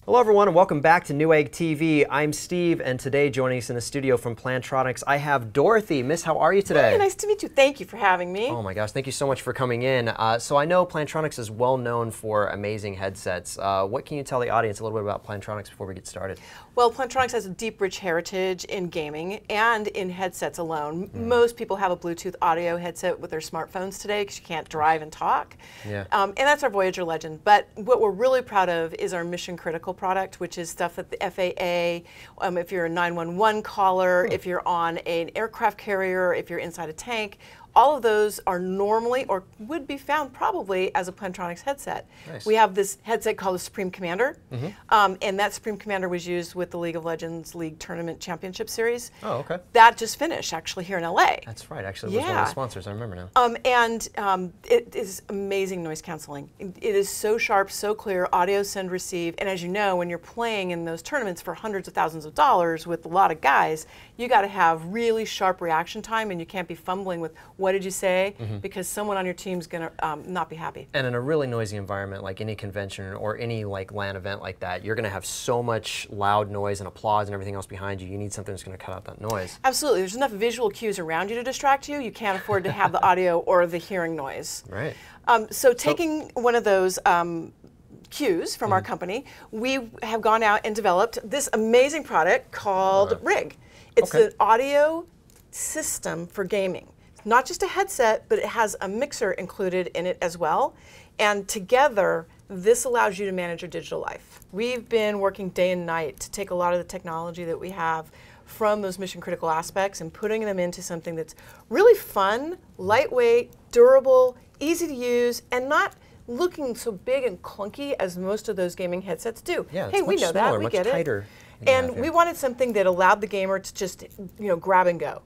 Hello everyone and welcome back to Newegg TV. I'm Steve and today joining us in the studio from Plantronics I have Dorothy. Miss, how are you today? Hey, nice to meet you. Thank you for having me. Oh my gosh, thank you so much for coming in. So I know Plantronics is well known for amazing headsets. What can you tell the audience a little bit about Plantronics before we get started? Well, Plantronics has a deep, rich heritage in gaming and in headsets alone. Most people have a Bluetooth audio headset with their smartphones today because you can't drive and talk. Yeah. And that's our Voyager Legend. But what we're really proud of is our mission critical product, which is stuff that the FAA, if you're a 911 caller, if you're on an aircraft carrier, if you're inside a tank, all of those are normally or would be found probably as a Plantronics headset. Nice. We have this headset called the Supreme Commander, and that Supreme Commander was used with the League of Legends League Tournament Championship Series. Oh, okay. That just finished actually here in LA. That's right, actually it was one of the sponsors, I remember now. It is amazing noise canceling. It is so sharp, so clear, audio send receive, and as you know, when you're playing in those tournaments for hundreds of thousands of dollars with a lot of guys, you got to have really sharp reaction time and you can't be fumbling with what did you say, because someone on your team's going to not be happy. And in a really noisy environment like any convention or any like LAN event like that, you're going to have so much loud noise and applause and everything else behind you. You need something that's going to cut out that noise. Absolutely. There's enough visual cues around you to distract you. You can't afford to have the audio or the hearing noise. Right. So taking one of those cues from our company, we have gone out and developed this amazing product called Rig. It's an audio system for gaming. Not just a headset, but it has a mixer included in it as well. And together, this allows you to manage your digital life. We've been working day and night to take a lot of the technology that we have from those mission critical aspects and putting them into something that's really fun, lightweight, durable, easy to use, and not looking so big and clunky as most of those gaming headsets do. Yeah, hey, we know smaller, that, we get tighter it. And we wanted something that allowed the gamer to just, grab and go.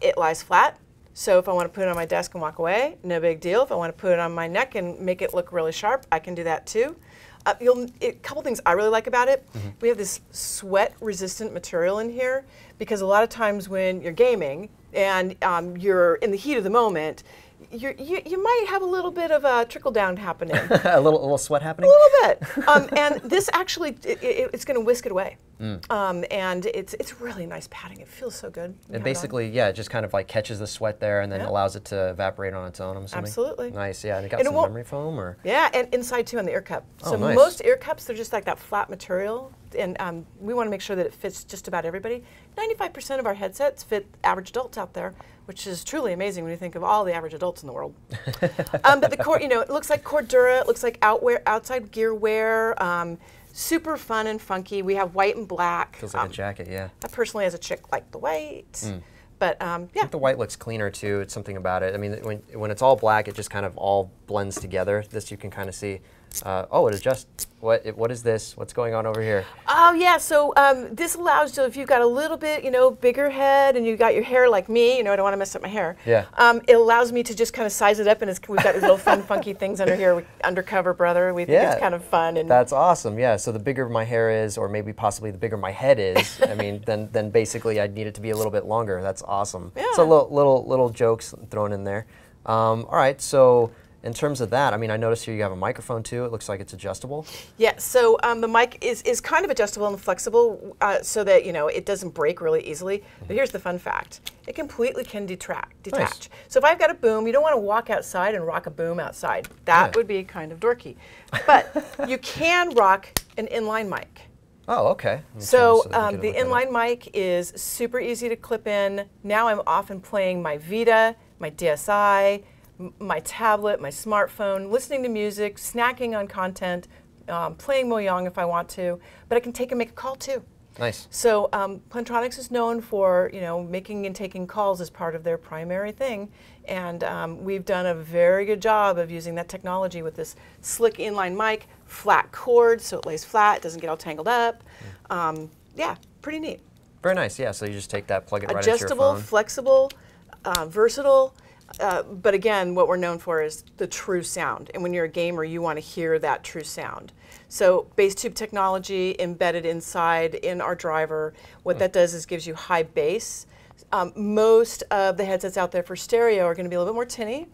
It lies flat. So if I want to put it on my desk and walk away, no big deal. If I want to put it on my neck and make it look really sharp, I can do that too. A couple things I really like about it. We have this sweat-resistant material in here because a lot of times when you're gaming and you're in the heat of the moment, you might have a little bit of a trickle down happening. a little sweat happening? A little bit. And this actually, it's going to whisk it away. And it's really nice padding. It feels so good. And basically, yeah, it just kind of like catches the sweat there and then allows it to evaporate on its own, I'm assuming. Absolutely. Nice, yeah. And it got some memory foam? Or? Yeah, and inside too on the ear cup. So nice. most ear cups, they're just like that flat material. And we want to make sure that it fits just about everybody. 95% of our headsets fit average adults out there, which is truly amazing when you think of all the average adults in the world. But the cord, it looks like Cordura, it looks like outside gear wear. Super fun and funky. We have white and black. Feels like a jacket, yeah. I personally, as a chick, like the white. But yeah. I think the white looks cleaner too. It's something about it. I mean, when it's all black, it just kind of all blends together. This you can kind of see. Oh, it adjusts. What is this? What's going on over here? Oh yeah, so this allows, so if you've got a little bit, bigger head and you got your hair like me, I don't want to mess up my hair. Yeah. It allows me to just kind of size it up, and we've got these little fun, funky things under here. Undercover brother, we think it's kind of fun. And that's awesome. Yeah. So the bigger my hair is, or maybe possibly the bigger my head is, I mean, then basically I'd need it to be a little bit longer. That's awesome. Yeah. So little jokes thrown in there. All right. So. In terms of that, I mean, I noticed here you have a microphone too. It looks like it's adjustable. Yeah, so the mic is kind of adjustable and flexible so that, it doesn't break really easily. But here's the fun fact. It completely can detach. Nice. So if I've got a boom, you don't want to walk outside and rock a boom outside. That would be kind of dorky. But you can rock an inline mic. Oh, okay. So the inline mic is super easy to clip in. Now I'm often playing my Vita, my DSi, my tablet, my smartphone, listening to music, snacking on content, playing Mojang if I want to, but I can take and make a call too. Nice. So Plantronics is known for making and taking calls as part of their primary thing, and we've done a very good job of using that technology with this slick inline mic, flat cord, so it lays flat, it doesn't get all tangled up. Yeah, pretty neat. Very nice. Yeah. So you just take that, plug it right into your phone. Adjustable, flexible, versatile. But again, what we're known for is the true sound. And when you're a gamer, you want to hear that true sound. So bass tube technology embedded inside in our driver. What that does is gives you high bass. Most of the headsets out there for stereo are going to be a little bit more tinny.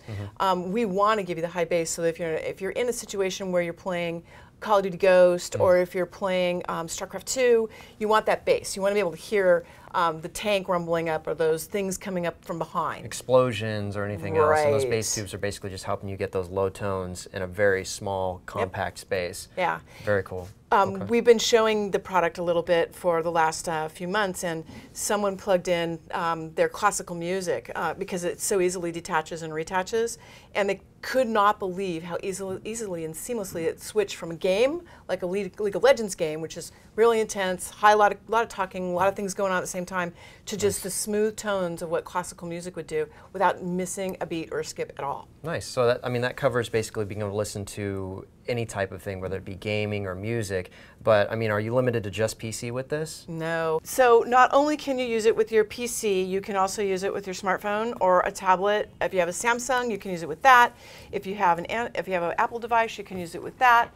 We want to give you the high bass, so that if you're in a situation where you're playing Call of Duty Ghost, or if you're playing StarCraft 2, you want that bass. You want to be able to hear the tank rumbling up or those things coming up from behind. Explosions or anything else. And those bass tubes are basically just helping you get those low tones in a very small, compact space. Yeah. Very cool. We've been showing the product a little bit for the last few months, and someone plugged in their classical music because it so easily detaches and retaches, and they could not believe how easily and seamlessly it switched from a game, like a League of Legends game, which is really intense, a lot of talking, a lot of things going on at the same time, to just the smooth tones of what classical music would do without missing a beat or a skip at all. Nice. So that, I mean, that covers basically being able to listen to any type of thing, whether it be gaming or music. But I mean, are you limited to just PC with this? No. So not only can you use it with your PC, you can also use it with your smartphone or a tablet. If you have a Samsung, you can use it with that. If you have an Apple device, you can use it with that.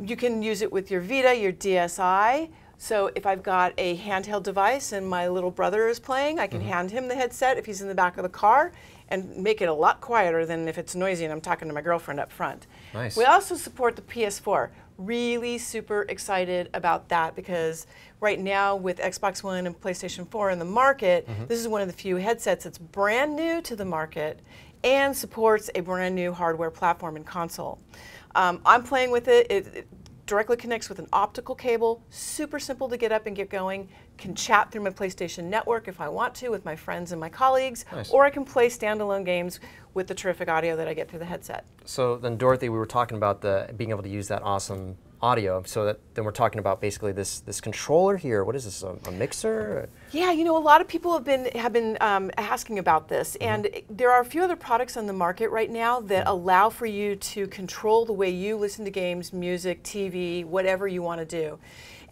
You can use it with your Vita, your DSi. So if I've got a handheld device and my little brother is playing, I can hand him the headset if he's in the back of the car and make it a lot quieter than if it's noisy and I'm talking to my girlfriend up front. Nice. We also support the PS4. Really super excited about that because right now with Xbox One and PlayStation 4 in the market, this is one of the few headsets that's brand new to the market and supports a brand new hardware platform and console. I'm playing with it. It directly connects with an optical cable, super simple to get up and get going, can chat through my PlayStation Network if I want to with my friends and my colleagues, or I can play standalone games with the terrific audio that I get through the headset. So then, Dorothy, we were talking about being able to use that awesome audio. So then we're talking about basically this controller here. What is this? A mixer? Yeah, you know, a lot of people have been asking about this, and there are a few other products on the market right now that allow for you to control the way you listen to games, music, TV, whatever you want to do.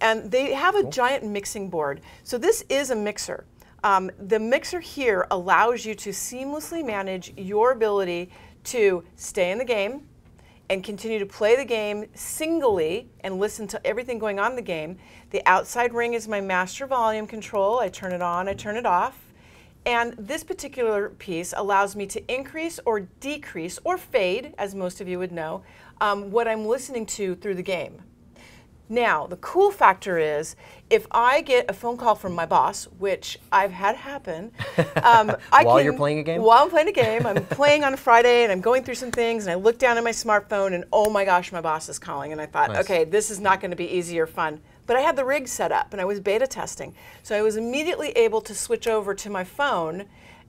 And they have a giant mixing board. So this is a mixer. The mixer here allows you to seamlessly manage your ability to stay in the game and continue to play the game singly and listen to everything going on in the game. The outside ring is my master volume control. I turn it on, I turn it off. And this particular piece allows me to increase or decrease or fade, as most of you would know, what I'm listening to through the game. Now, the cool factor is, if I get a phone call from my boss, which I've had happen, while you're playing a game? While I'm playing a game, I'm playing on a Friday and I'm going through some things and I look down at my smartphone and oh my gosh, my boss is calling, and I thought, okay, this is not going to be easy or fun. But I had the rig set up and I was beta testing, so I was immediately able to switch over to my phone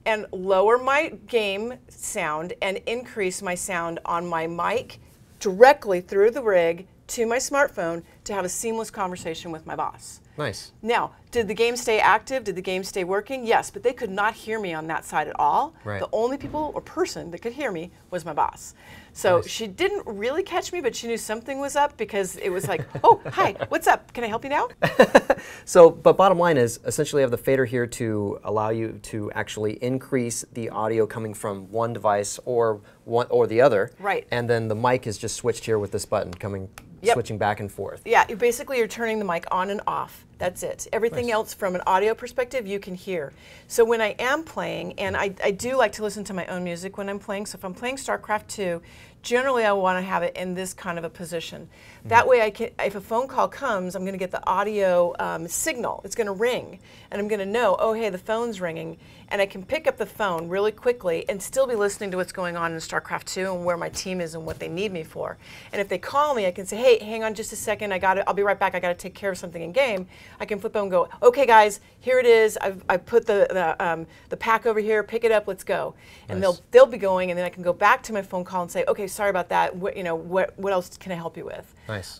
and lower my game sound and increase my sound on my mic directly through the rig to my smartphone to have a seamless conversation with my boss. Nice. Now, did the game stay active? Did the game stay working? Yes, but they could not hear me on that side at all. Right. The only people or person that could hear me was my boss. So she didn't really catch me, but she knew something was up because it was like, oh, hi, what's up? Can I help you now? So, but bottom line is, essentially I have the fader here to allow you to actually increase the audio coming from one device or the other. Right. And then the mic is just switched here with this button switching back and forth. Yeah, you're turning the mic on and off. That's it. Everything else from an audio perspective you can hear. So when I am playing, and I do like to listen to my own music when I'm playing, so if I'm playing StarCraft 2, generally I want to have it in this kind of a position. That way I can, if a phone call comes, I'm going to get the audio signal. It's going to ring, and I'm going to know, oh hey, the phone's ringing, and I can pick up the phone really quickly and still be listening to what's going on in StarCraft 2 and where my team is and what they need me for. And if they call me, I can say, hey, hang on just a second, I'll be right back, I got to take care of something in game. I can flip over and go, okay guys, here it is, I put the pack over here, pick it up, let's go. And they'll be going, and then I can go back to my phone call and say, okay, sorry about that, what else can I help you with? Nice.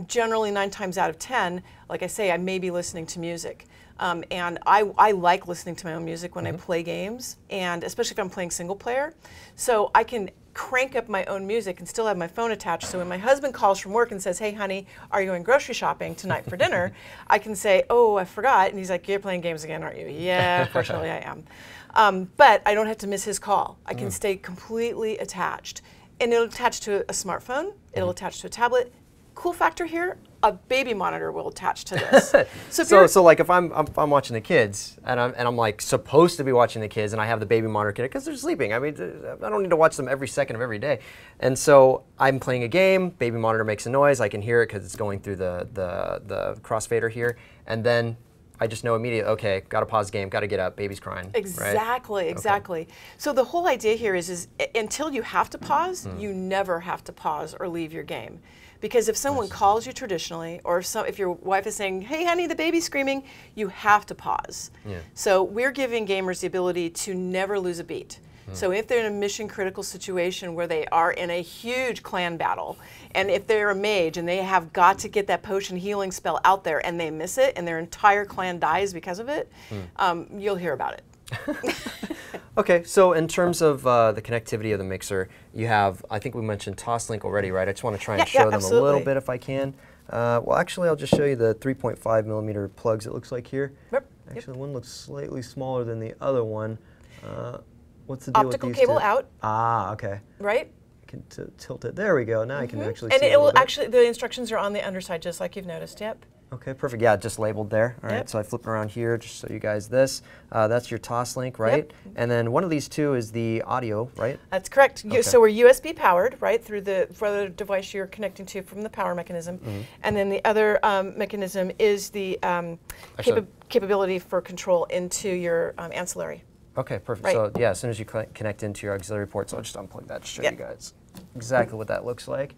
Generally 9 times out of 10, like I say, I may be listening to music. And I like listening to my own music when I play games, and especially if I'm playing single player. So I can crank up my own music and still have my phone attached. So when my husband calls from work and says, hey honey, are you going grocery shopping tonight for dinner? I can say, oh, I forgot. And he's like, you're playing games again, aren't you? Yeah, fortunately I am. But I don't have to miss his call. I can stay completely attached. And it'll attach to a smartphone, it'll attach to a tablet. Cool factor here, a baby monitor will attach to this. So like if I'm watching the kids and I'm like supposed to be watching the kids and I have the baby monitor connected because they're sleeping. I mean, I don't need to watch them every second of every day. And so I'm playing a game, baby monitor makes a noise, I can hear it because it's going through the crossfader here, and then I just know immediately, okay, got to pause the game, got to get up, baby's crying. Exactly, right? exactly. Okay. So the whole idea here is until you have to pause, you never have to pause or leave your game. Because if someone calls you traditionally, or if your wife is saying, hey honey, the baby's screaming, you have to pause. Yeah. So we're giving gamers the ability to never lose a beat. So if they're in a mission critical situation where they are in a huge clan battle, and if they're a mage and they have got to get that potion healing spell out there and they miss it and their entire clan dies because of it, you'll hear about it. Okay, so in terms of the connectivity of the mixer, you have, I think we mentioned TossLink already, right? I just want to try and show them a little bit if I can. Well, actually, I'll just show you the 3.5 millimeter plugs it looks like here. Yep. Actually, one looks slightly smaller than the other one. What's the deal Optical with these cable two? out. Ah, okay. Right? I can tilt it. There we go. Now I can actually see and it will actually, the instructions are on the underside, just like you've noticed. Yep. Okay, perfect. Yeah, just labeled there. All right, so I flip around here just to show you guys this. That's your TossLink, right? Yep. And then one of these two is the audio, right? That's correct. Okay. So we're USB powered, right, through the device you're connecting to from the power mechanism. And then the other mechanism is the capability for control into your ancillary. Okay, perfect. Right. So yeah, as soon as you connect into your auxiliary port, so I'll just unplug that to show you guys exactly what that looks like.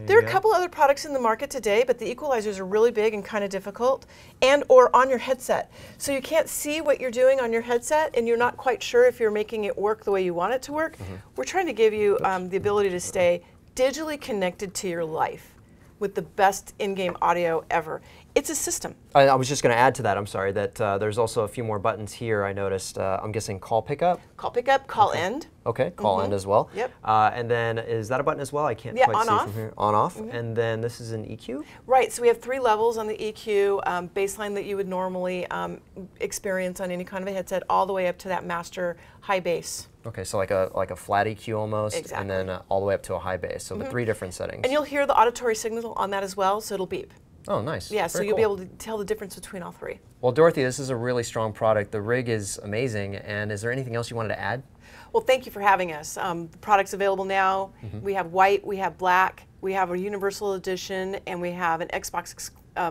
There are a couple other products in the market today, but the equalizers are really big and kind of difficult, and or on your headset. So you can't see what you're doing on your headset, and you're not quite sure if you're making it work the way you want it to work. We're trying to give you the ability to stay digitally connected to your life with the best in-game audio ever. It's a system. I was just going to add to that, I'm sorry, that there's also a few more buttons here I noticed. I'm guessing call pickup? Call pickup, call end. Okay, call end as well. Yep. And then is that a button as well? I can't quite see from here. On off. And then this is an EQ? Right, so we have 3 levels on the EQ, baseline that you would normally experience on any kind of a headset, all the way up to that master high bass. Okay, so like a flat EQ almost, and then all the way up to a high bass. So the 3 different settings. And you'll hear the auditory signal on that as well, so it'll beep. Oh, nice. Yeah, so you'll be able to tell the difference between all 3. Well, Dorothy, this is a really strong product. The rig is amazing. And is there anything else you wanted to add? Well, thank you for having us. The product's available now. We have white, we have black, we have a universal edition, and we have an Xbox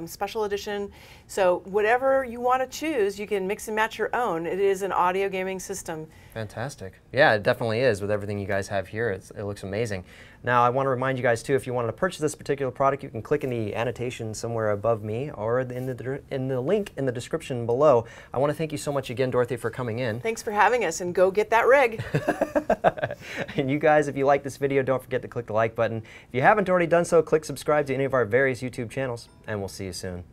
special edition. So whatever you want to choose, you can mix and match your own. It is an audio gaming system. Fantastic. Yeah, it definitely is with everything you guys have here. It looks amazing. Now, I want to remind you guys, too, if you wanted to purchase this particular product, you can click in the annotation somewhere above me or in the link in the description below. I want to thank you so much again, Dorothy, for coming in. Thanks for having us, and go get that rig. And you guys, if you like this video, don't forget to click the like button. If you haven't already done so, click subscribe to any of our various YouTube channels, and we'll see you soon.